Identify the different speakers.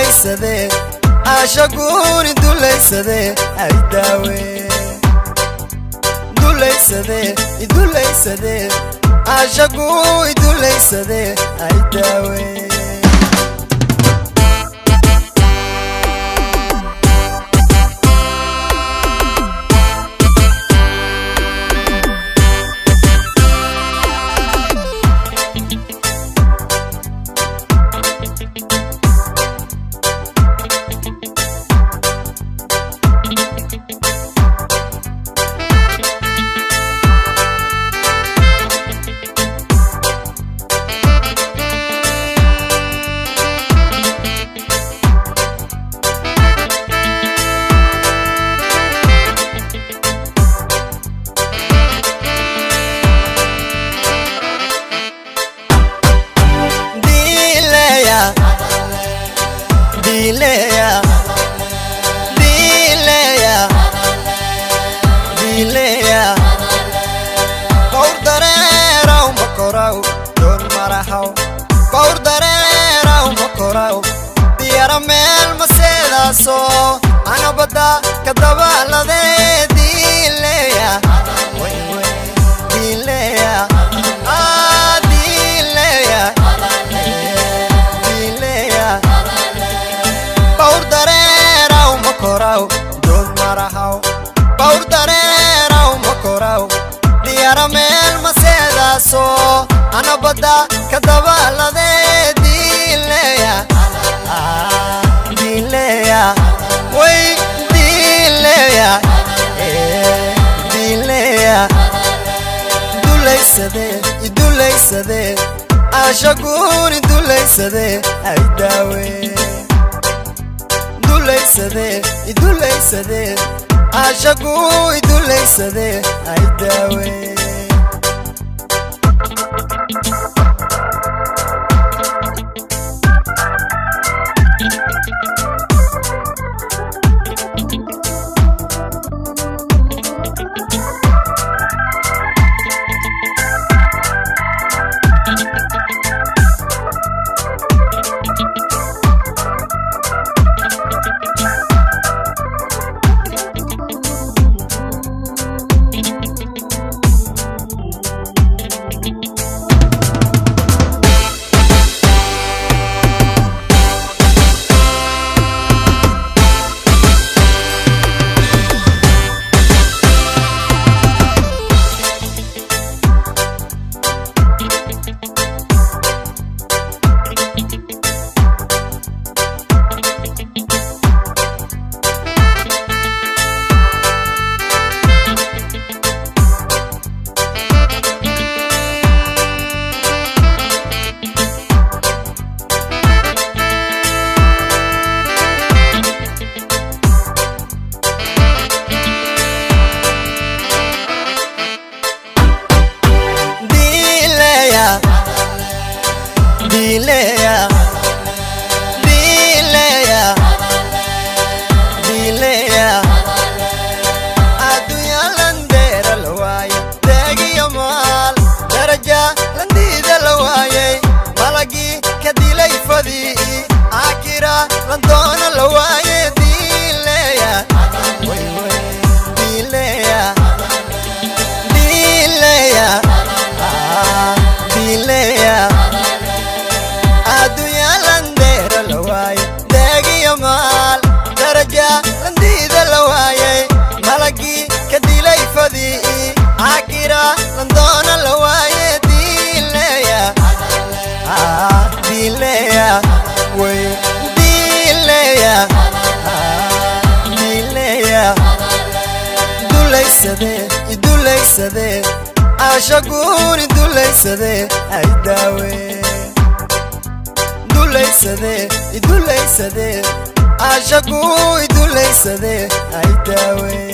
Speaker 1: duleysade ashaguni duleysade ay dawe duleysade ashaguni duleysade ay dawe Dilea Paur darera makorau don marahau Paur darera makorau Diara mel maseda so Ana bada kadaba la de Dilea Dilea Ah Dilea Dilea Paur darera makorau don marahau Paur darera makorau Diara mel maseda so Ana bada kadaba la de Dilea Dilea Way Dilea Dilea Duleysade ashaguni duleysade ay dawe duleysade ashaguni duleysade ay dawe Dilea Adunya landera lawaya Dagi yamal Daraja landida lawaya Malagi kadilay fadi Akira landona lawaya Dilea Dilea Dilea Dilea Adunya landera lawaya Dagi yamal Daraja landida lawaya Malagi kadilay fadi Akira landona lawaya Dilea Dilea Way Dilea Dilea Duleysade ashaguni duleysade ay dawe duleysade ashaguni duleysade ay dawe